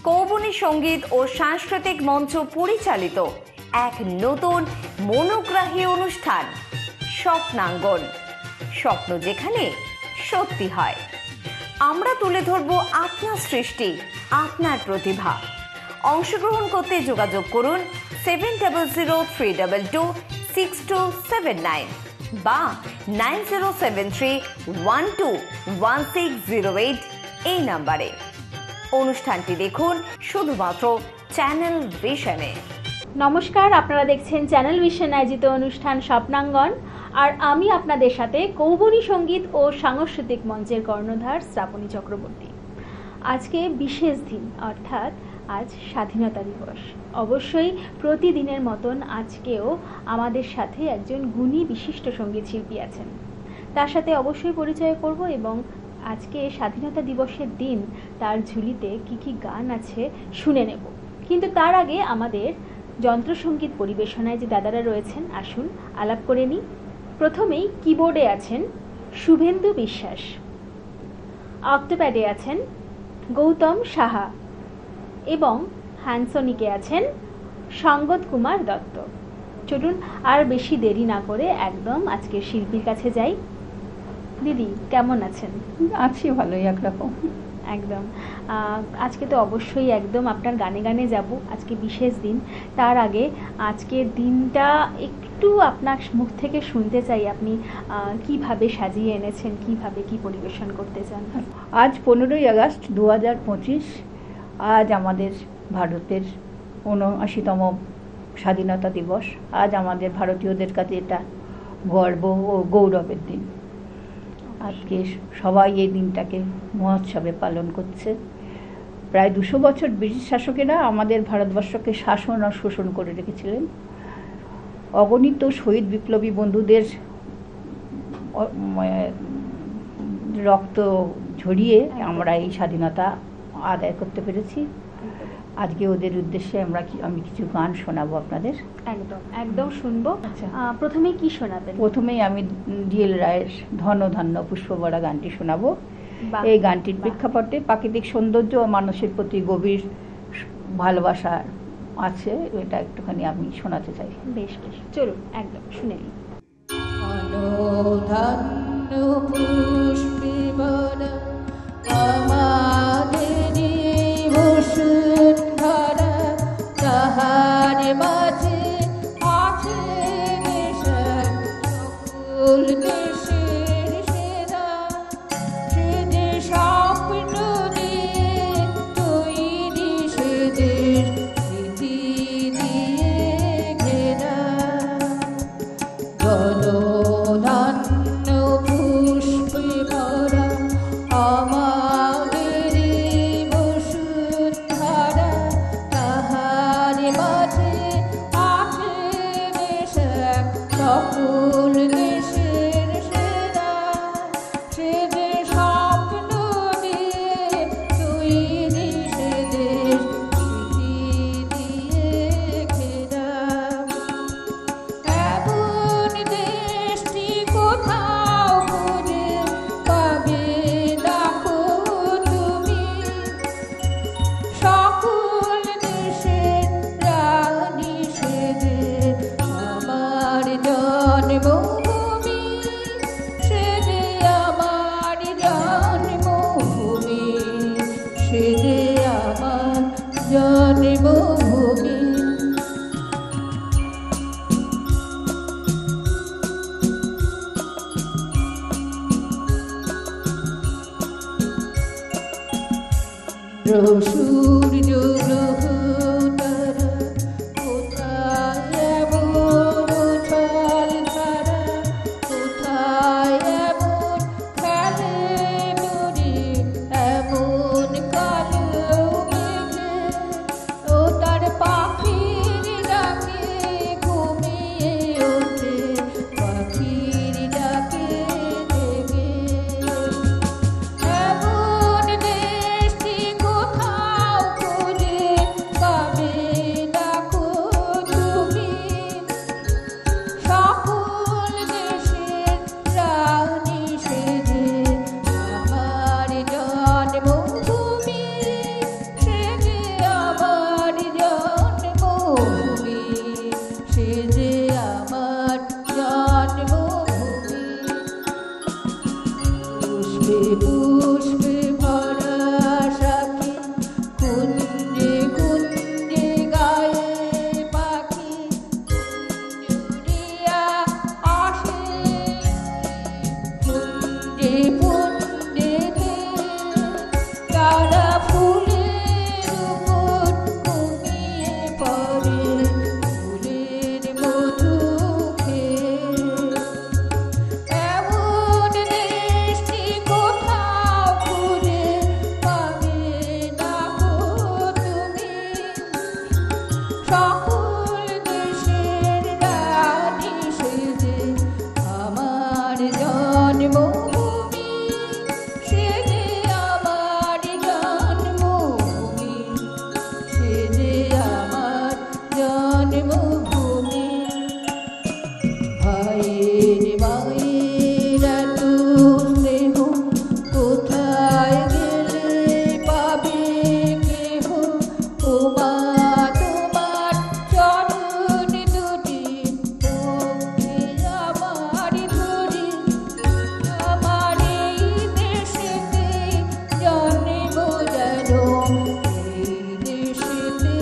কৌবনী সঙ্গীত ও সাংস্কৃতিক মঞ্চ পরিচালিত এক নতুন মনোগ্রাহী অনুষ্ঠান স্বপ্নাঙ্গন। স্বপ্ন যেখানে সত্যি হয়। আমরা তুলে ধরব আপনার সৃষ্টি, আপনার প্রতিভা। অংশগ্রহণ করতে যোগাযোগ করুন 7003226279 বা 9073121608 এই নাম্বারে। অনুষ্ঠানটি দেখুন শুধুমাত্র চ্যানেল ভিশনে। নমস্কার, আপনারা দেখছেন চ্যানেল ভিশন আয়োজিত অনুষ্ঠান স্বপ্নাঙ্গন, আর আমি আপনাদের সাথে কৌবনী সঙ্গীত ও সাংস্কৃতিক মঞ্চের কর্ণধার শ্রাবণী চক্রবর্তী। আজকে বিশেষ দিন, অর্থাৎ আজ স্বাধীনতা দিবস। অবশ্যই প্রতিদিনের মতন আজকেও আমাদের সাথে একজন গুণী বিশিষ্ট সঙ্গীত শিল্পী আছেন, তার সাথে অবশ্যই পরিচয় করব এবং আজকে স্বাধীনতা দিবসের দিন তার ঝুলিতে কি গান আছে শুনে নেব। কিন্তু তার আগে আমাদের যন্ত্রসঙ্গীত পরিবেশনায় যে দাদারা রয়েছেন, আসুন আলাপ করে নিই। প্রথমেই কিবোর্ডে আছেন শুভেন্দু বিশ্বাস, অক্টোপ্যাডে আছেন গৌতম সাহা এবং হ্যান্ডসনিকে আছেন সঙ্গত কুমার দত্ত। চলুন আর বেশি দেরি না করে একদম আজকের শিল্পীর কাছে যাই। দিদি কেমন আছেন? আছি ভালোই একরকম। একদম আজকে তো অবশ্যই একদম আপনার গানে গানে যাব। আজকে বিশেষ দিন, তার আগে আজকের দিনটা একটু আপনার মুখ থেকে শুনতে চাই। আপনি কিভাবে সাজিয়ে এনেছেন, কিভাবে কি পরিবেশন করতে চান? আজ 15ই আগস্ট 2025। আজ আমাদের ভারতের ৭৯তম স্বাধীনতা দিবস। আজ আমাদের ভারতীয়দের কাছে এটা গর্ব ও গৌরবের দিন। আজকে সবাই এই দিনটাকে মহোৎসবে পালন করছে। প্রায় 200 বছর ব্রিটিশ শাসকেরা আমাদের ভারতবর্ষকে শাসন আর শোষণ করে রেখেছিলেন। অগণিত শহীদ বিপ্লবী বন্ধুদের রক্ত ঝরিয়ে আমরা এই স্বাধীনতা আদায় করতে পেরেছি। আজকে ওদের উদ্দেশ্যে আমি কিছু গান শোনাবো আপনাদের। একদম একদম শুনবো। প্রথমে কি শোনাবেন? প্রথমেই আমি ডিএল রায়ের ধন্য ধন্য পুষ্পবরা গানটি শোনাবো। এই গানটির প্রেক্ষাপটে প্রাকৃতিক সৌন্দর্য ও মানুষের প্রতি গভীর ভালোবাসা আছে, এটা একটুখানি আমি শোনাতে চাই। বেশ বেশ, চলুন একদম শুনে নিই। ধন্য পুষ্পবরা আমাদেরি বসুন্ধরা, তাহার মাঝে আছে সকল দেশের সেরা। সে যে স্বপ্ন দিয়ে তৈরি, সে দেশ স্মৃতি দিয়ে ঘেরা। গণধন্য পুষ্পে ভরা আমাদেরি বসুন্ধরা, তাহার মাঝে আছে দেশ সকল দেশের সেরা। সে যে স্বপ্ন দিয়ে তৈরি, সে দেশ স্মৃতি দিয়ে ঘেরা। এমন দেশটি কোথাও খুঁজে পাবে দেখো তুমি, সকল দেশের রানী সে যে আমার জন্মভূমি, সে যে আমার জন্মভূমি, সে যে আমার জন্মভূমি। সূর্য গ্রহ তারা কোথায় এমন উছাল ধারা, কোথায় এমন খেলে নুরি, এমন কালো মেঘে। ও তার পাখির ডাকে ঘুমিয়ে ওঠে, পাখির ডাকে জেগে। এমন দেশটি কোথাও খুঁজে সকল দেশের রানী সেজে আমার জন্মভূমি, সেজে আমার জন্মভূমি, সেজে আমার জন্মভূমি। ভাইয়ের মায়ের এত স্নেহ কোথায় গেলে পাবে কেহ, ও মা তোমার চরণ দুটি পক্ষে আমার ধরি, আমার এই দেশেতে জন্ম যেন এই দেশেতে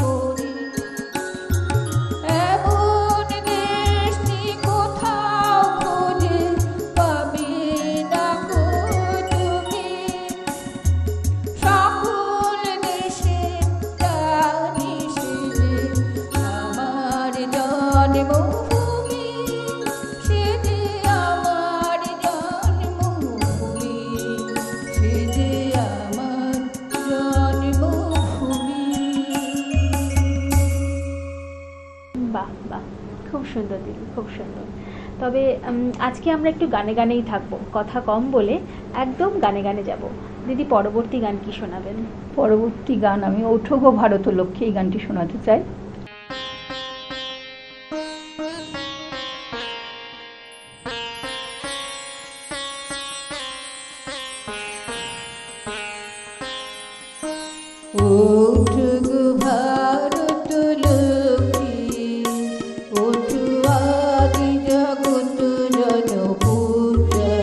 মরি। এমন দেশটি কোথাও খুঁজে পাবে না গো তুমি, সকল দেশের রানী সেজে আমার জন্মভূমি, সেজে আমার জন্মভূমি, সেজে আমার জন্মভূমি। বাহ বাহ, খুব সুন্দর দিদি, খুব সুন্দর। তবে আজকে আমরা একটু গানে গানেই থাকবো, কথা কম বলে একদম গানে গানে যাব। দিদি পরবর্তী গান কি শোনাবেন? পরবর্তী গান আমি ওঠো গো ভারত লক্ষ্মী এই গানটি শোনাতে চাই। ওঠো গো ভারত লক্ষ্মী, ওঠো আদি জগৎ জনপূজা,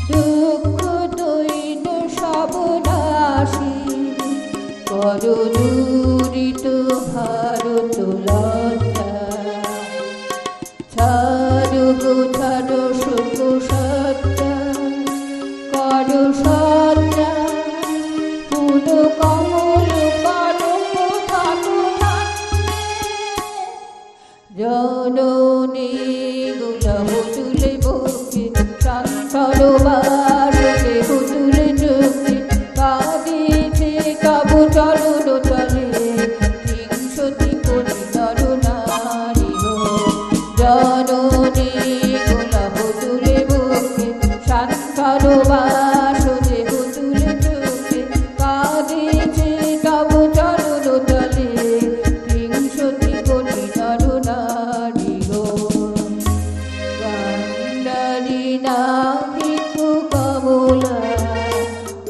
দুঃখ দৈন্য সব নাশী করো দূরিত ভারত লজ্জা। ছাড়ো গো ছাড়ো শোক সজ্জা, করো সজ্জা, ফুল কমল কলম থাকো জননী গুলাব তুলে বুকে, সান্তর বারুদে তুলে চোখে, কাঁদিতে কাবু চরণ তলে, হিংসতি কোটি নর নারী গো। জননী গুলাব তুলে বুকে, সান্তর বারুদে তুলে চোখে, কাঁদিতে কাবু চরণ তলে, হিংসতি কোটি নর নারী গো। কান্ডারি নাভিকু কমলা,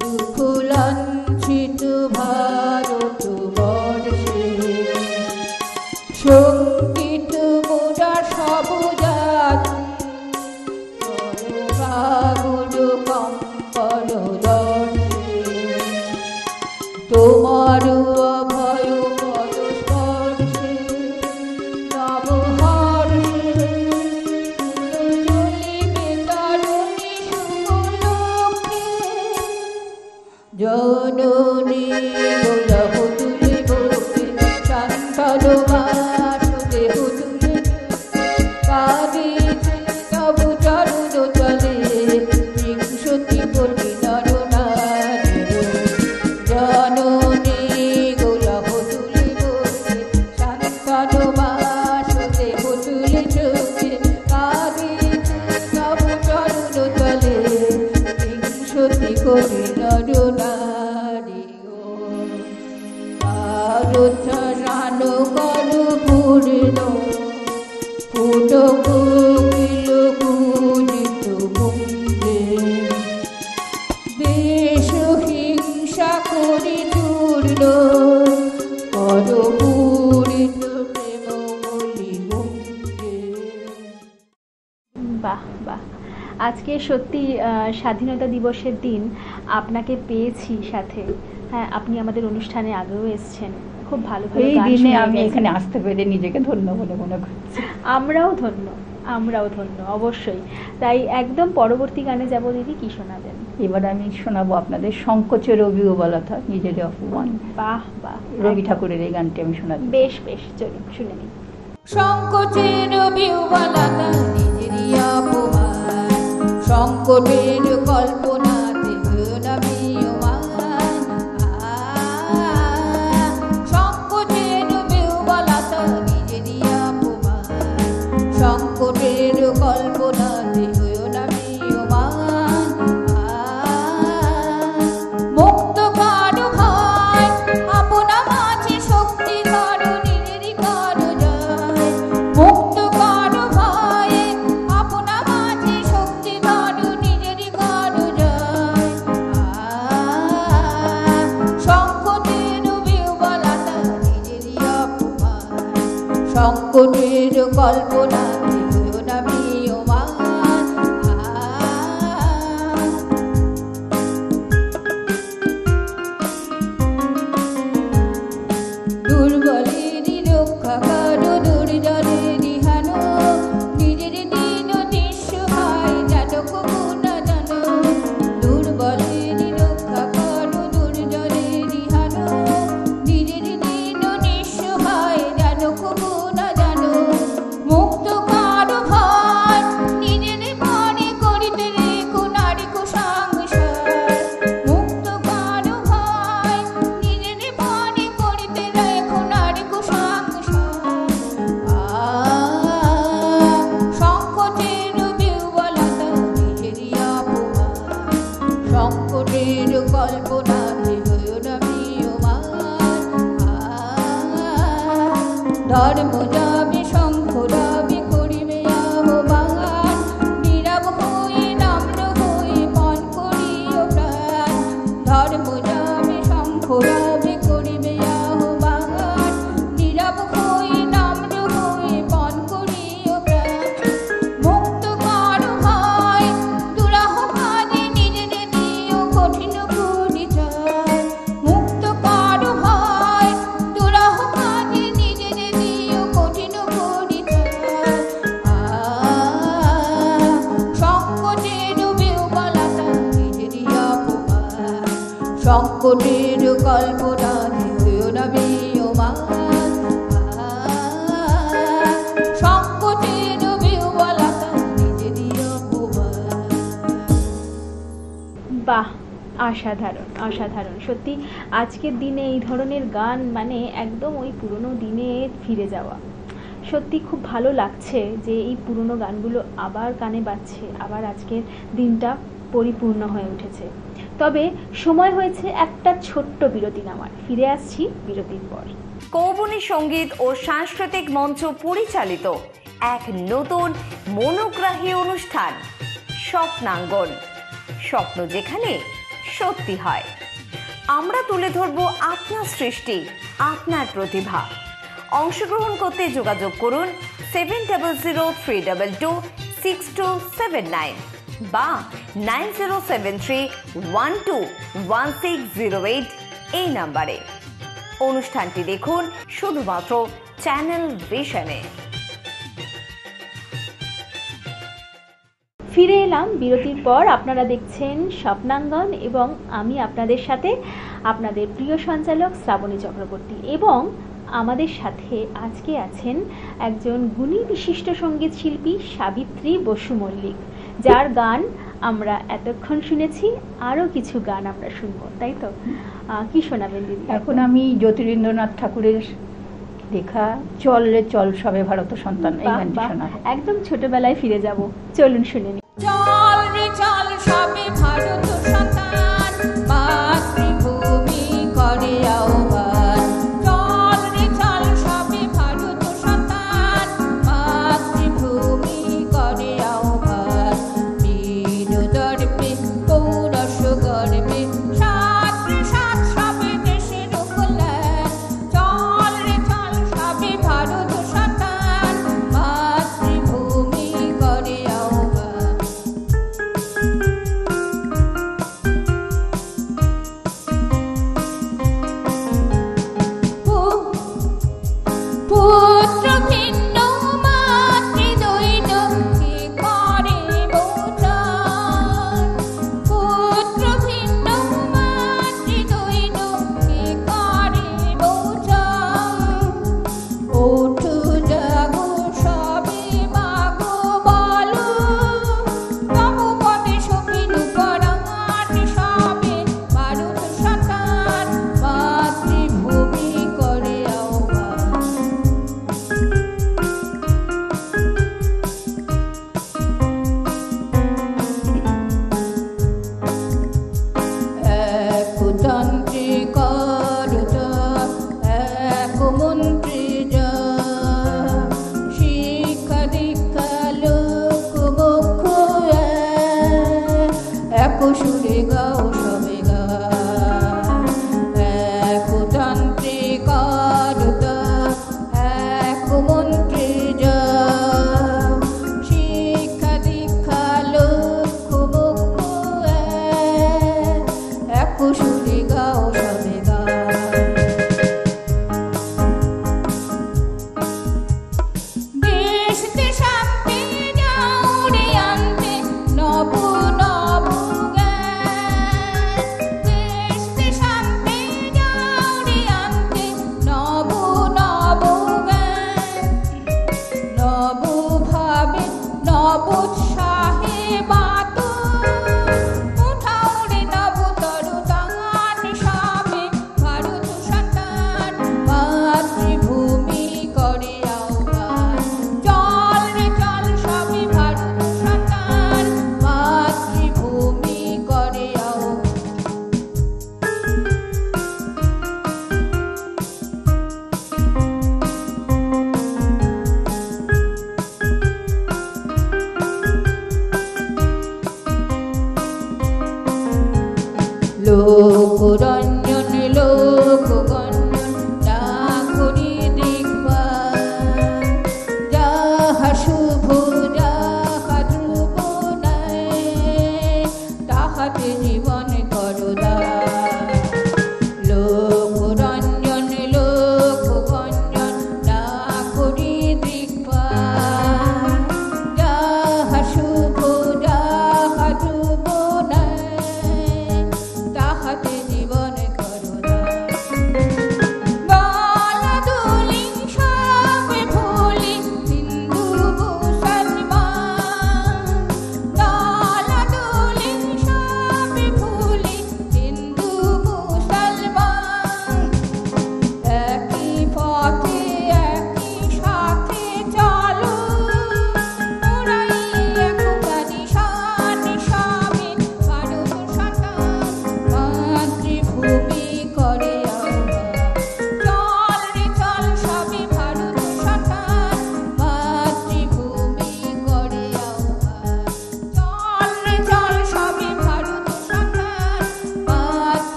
দুঃখ লাঞ্ছিত ভারত বর্ষে, সঙ্গীত মোরা সব জাতি, করভাগুল কম্পন দর্শে, তোমার অভয় পদ স্পর্শে, নবহর্ষে চলিবে তরুণী শুভলক্ষ্মী। জননী গোলাপ তুলে বুকে, শান্তন বাসুদেব তুলে কাঁদিতে তব চরণ তলে, হিংসতি কোটি নর নারী গো। জননী গোলাপ তুলে বুকে, শান্তন বাসুদেব তুলে চোখে, কাঁদিতে তব চরণ তলে, হিংসতি কোটি নর নারী গো। ভারত রান করু পূর্ণ, ফুট কোকিল পূজিত কুঞ্জে, দেশ হিংসা করি চূর্ণ, কর পূরিত প্রেম বলি গুঞ্জে। বাহ বাহ, আজকে সত্যি স্বাধীনতা দিবসের দিন আপনাকে পেয়েছি সাথে। হ্যাঁ, আপনি আমাদের অনুষ্ঠানে আগেও এসেছেন, খুব ভালো ভালো এই গান দিনে শুনিয়ে আমি গেছেন। এখানে আসতে পেরে নিজেকে ধন্য বলে মনে করছি। আমরাও ধন্য, আমরাও ধন্য, অবশ্যই। তাই একদম পরবর্তী গানে যাব। দিদি কি শোনাবেন? এবার আমি শোনাবো আপনাদের সংকোচে রবি ও বলথা নিজের অপমান। বাহ বাহ, রবি ঠাকুরের এই গানটি আমি শোনাবো। বেশ বেশ, চলুন শুনে নিই। সংকোচের বিহ্বলতা নিজেরই অপমান, সংকটের কল্পনাতে ঘৃণা বিয়মান। সংকোচের কল্পনাতে হইও না ম্রিয়মান। দুর্বলেরই রক্ষা করো, দুর্জনেরই হানো, নিজের দিন নিঃস্ব হয় জানো কবু না জানো। দুর্বলেরই রক্ষা করো, দুর্জনেরই হানো, নিজের দিন নিঃস্ব হয় জানো কবু না জানো। মুক্ত কারো ভয় নিজের মনে করিতে রেখো নারী কুসংসার। মুক্ত কারো ভয় নিজের মনে করিতে রেখো নারী কুসংসার। সংকটের বিহ্বলতা নিজেরই অপমান, সংকটের কল্পনাতে হইও না ম্রিয়মান। ধর্ম যাবে শঙ্খ যাবে করিবে আহ্বান, নীরব হয়ে নম্র হয়ে মন করিও প্রাণ। ধর্ম যাবে শঙ্খ যাবে করিবে আহ্বান, নীরব হয়ে নম্র হয়ে মন করিও প্রাণ। মুক্ত কারো ভয় দুরাহ কাজে নিজের দিও কঠিন পরিচয়। মুক্ত কারো ভয় দুরাহ কাজে নিজের দিও কঠিন পরিচয়। সংকটের বিহ্বলতা নিজেরই অপমান, সংকটের কল্পনাতে হইও না ম্রিয়মান। সংকটের বিহ্বলতা নিজেরই অপমান। বাহ, অসাধারণ অসাধারণ। সত্যি আজকের দিনে এই ধরনের গান মানে একদম ওই পুরনো দিনে ফিরে যাওয়া। সত্যি খুব ভালো লাগছে যে এই পুরনো গানগুলো আবার কানে বাজছে, আবার আজকের দিনটা পরিপূর্ণ হয়ে উঠেছে। তবে সময় হয়েছে একটা ছোট্ট বিরতি নেওয়ার। ফিরে আসছি বিরতির পর। কৌবনী সঙ্গীত ও সাংস্কৃতিক মঞ্চ পরিচালিত এক নতুন মনোগ্রাহী অনুষ্ঠান স্বপ্নাঙ্গন। স্বপ্ন যেখানে সত্যি হয়। আমরা তুলে ধরব আপনার সৃষ্টি, আপনার প্রতিভা। অংশগ্রহণ করতে যোগাযোগ করুন 7003226279 বা 9073121608 এই নাম্বারে। অনুষ্ঠানটি দেখুন শুধুমাত্র চ্যানেল ভিশনে। ফিরে এলাম বিরতির পর। আপনারা দেখছেন স্বপ্নাঙ্গন এবং আমি আপনাদের সাথে আপনাদের প্রিয় সঞ্চালক শ্রাবণী চক্রবর্তী। এবং আমাদের সাথে আজকে আছেন একজন গুণী বিশিষ্ট সঙ্গীত শিল্পী সাবিত্রী বসু মল্লিক, যার গান আমরা এতক্ষণ শুনেছি। আরও কিছু গান আমরা শুনবো, তাই তো? কি শোনাবেন দিদি? এখন আমি জ্যোতিরিন্দ্রনাথ ঠাকুরের লেখা চল রে চল সবে ভারত সন্তান এই গানটি শোনাবো। একদম ছোটবেলায় ফিরে যাব, চলুন শুনে নিই। চল রে চল সবে ভারত সন্তান, মাতৃভূমি করে আহ্বান। চল রে চল সবে ভারত সন্তান, মাতৃভূমি করে আহ্বান। বীর দর্পে পৌরষ গর্বে সাত্রে সাত সবে দেশের কল্যাণ। চল রে চল সবে ভারত সন্তান, মাতৃভূমি করে আহ্বান।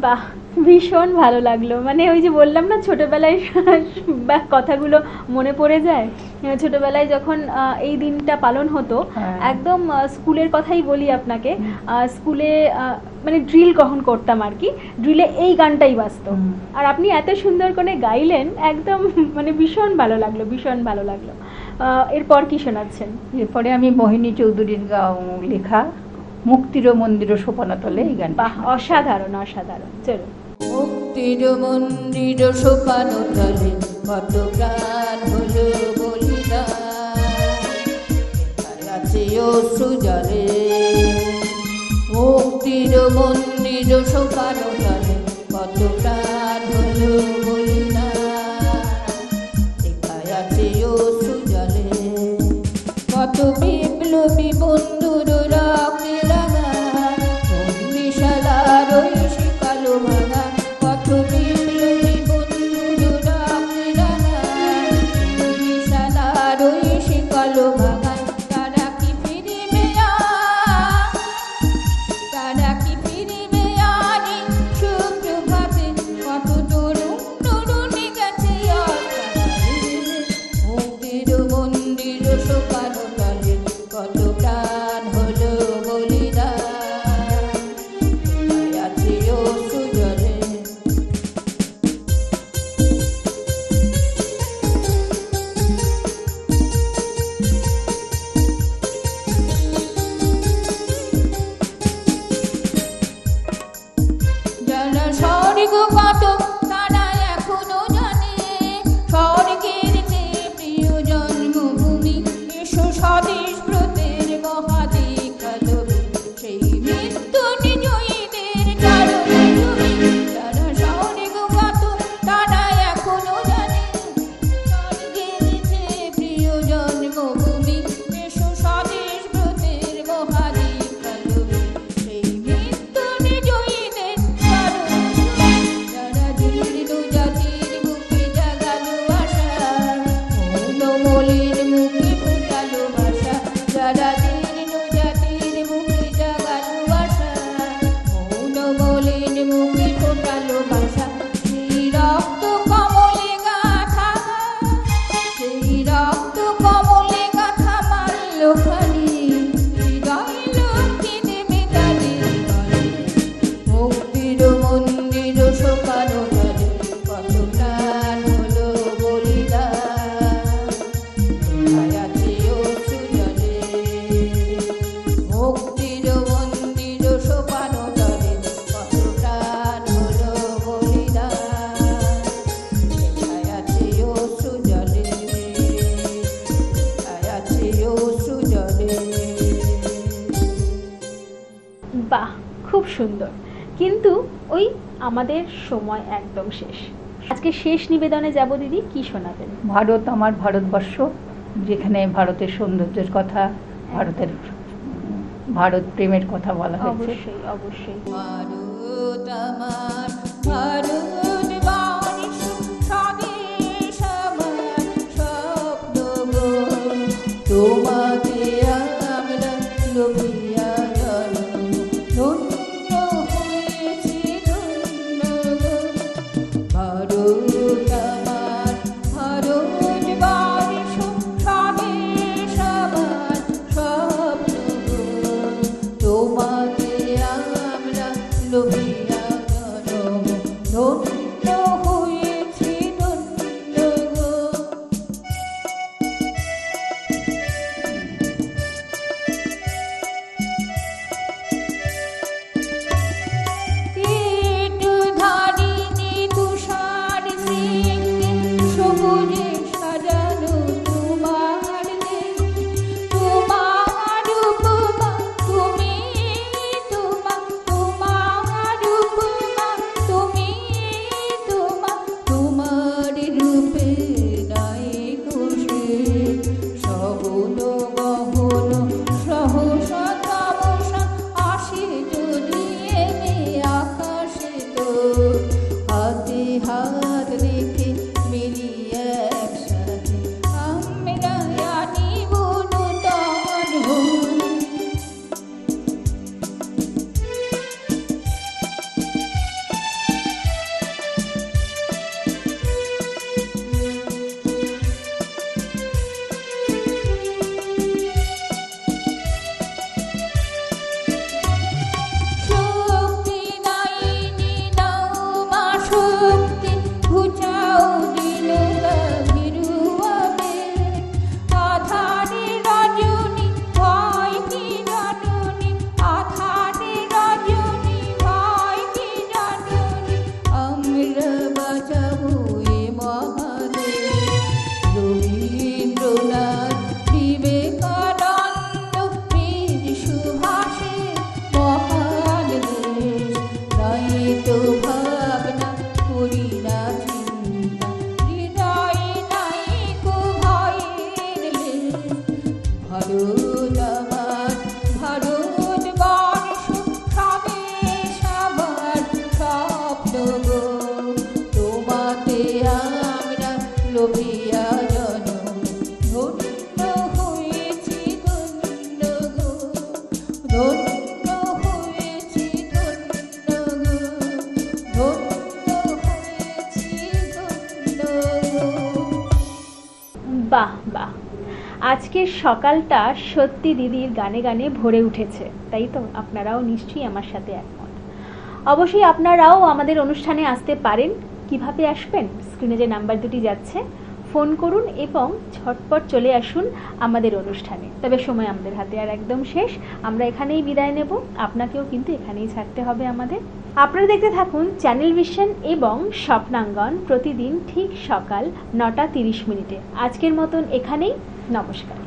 বাহ, ভীষণ ভালো লাগলো। মানে ওই যে বললাম না, ছোটবেলায় কথাগুলো মনে পড়ে যায়। ছোটবেলায় যখন এই দিনটা পালন হতো, হ্যাঁ। একদম স্কুলের কথাই বলি আপনাকে। স্কুলে মানে ড্রিল কখন করতাম আর কি, ড্রিলে এই গানটাই বাজতো। আর আপনি এত সুন্দর করে গাইলেন, একদম মানে ভীষণ ভালো লাগলো, ভীষণ ভালো লাগলো। এরপর কি শোনাচ্ছেন? এরপরে আমি মোহিনী চৌধুরীর লেখা মুক্তির মন্দির সোপানতলে এই গান। বাহ, অসাধারণ অসাধারণ। চলুন। মুক্তির মন্দির সোপান তলে কত প্রাণ হলো বলিদান, আছে অশ্রু জলে। মুক্তির মন্দির সোপান তলে কত প্রাণ হলো বলিদান, এখানে আছে অশ্রু জলে। কত বিপ্লবী বন্ধুর রক্তে রাঙা বন্দিশালার ওই শিকালো ভাঙা, কত বিপ্লবী বন্ধুর রক্তে রাঙা বন্দিশালার ওই শিকালো ভাঙা। তারা কি ফিরিবে আর, তারা কি ফিরিবে আর এই সুপ্রভাতে, কত তরুণ তরুণী গেছে অকালে। মুক্তির মন্দির সোপান তলে কত প্রাণ হলো বলিদান, এখানে আছে অশ্রু জলে। যারা স্বর্গ কত তারা এখনো জানে, স্বর্গের চেয়ে প্রিয় জন্মভূমি, এসো স্বদেশ ব্রতের মহাদীক্ষা লবি, সেই মৃত্যু নিজয়ীদের কারণে তুমি। যারা স্বর্গ কত তারা এখনো জানে, স্বর্গের চেয়ে প্রিয় জন্মভূমি, এসো স্বদেশ ব্রতের মহাদীক্ষা লবি, সেই মৃত্যু নিজয়ীদের কারণে তুমি। যারা জীর্ণ জাতির বুকে জাগালো আশা, মৌনমলির মুখে ফোটালো ভাষা। যারা জীর্ণ জাতির বুকে জাগালো আশা, মৌনমলির মুখে ফোটালো ভাষা। সেই রক্ত কমলে গাথা, সেই রক্ত কমলে গাথা মারল খালি, হৃদয় লক্ষ্মী দেবে তাদের বলে। মুক্তির মন্দির সোপান তলে কত প্রাণ হলো বলিদান, এখানে আছে অশ্রু জলে। মুক্তির মন্দির সোপান তলে কত প্রাণ হলো বলিদান, এখানে আছে অশ্রু জলে, এখানে আছে অশ্রু জলে। বাহ, খুব সুন্দর। কিন্তু ওই আমাদের সময় একদম শেষ। আজকে শেষ নিবেদনে যাব দিদি, কি শোনাবেন? ভারত আমার ভারতবর্ষ, যেখানে ভারতের সৌন্দর্যের কথা, ভারত প্রেমের কথা বলা হয়েছে। অবশ্যই অবশ্যই। ভারত আমার ভারতবর্ষ, স্বদেশ আমার স্বপ্ন গো, তোমাকে আমরা লোভিয়া জন্ম, ধন্য হয়েছি ধন্য গো। ভারত আমার ভারতবর্ষ, স্বদেশ আমার স্বপ্ন গো, তোমাকে আমরা লোভিয়া জন্ম, ধন্য হয়েছি ধন্য গো। ধারিণী তুষার সিংহে সবুজে সাজানো তোমার দেশ, তোমার উপমা তুমি, তোমার আজকের সকালটা সত্যি দিদির গানে গানে ভরে উঠেছে, তাই তো? আপনারাও নিশ্চয়ই আমার সাথে একমত। অবশ্যই আপনারাও আমাদের অনুষ্ঠানে আসতে পারেন। কিভাবে আসবেন? স্ক্রিনে যে নাম্বার দুটি যাচ্ছে, ফোন করুন এবং ঝটপট চলে আসুন আমাদের অনুষ্ঠানে। তবে সময় আমাদের হাতে আর একদম শেষ, আমরা এখানেই বিদায় নেব। আপনাকেও কিন্তু এখানেই ছাড়তে হবে আমাদের। আপনারা দেখতে থাকুন চ্যানেল ভিশন এবং স্বপ্নাঙ্গন, প্রতিদিন ঠিক সকাল 9টা 30 মিনিটে। আজকের মতন এখানেই, নমস্কার।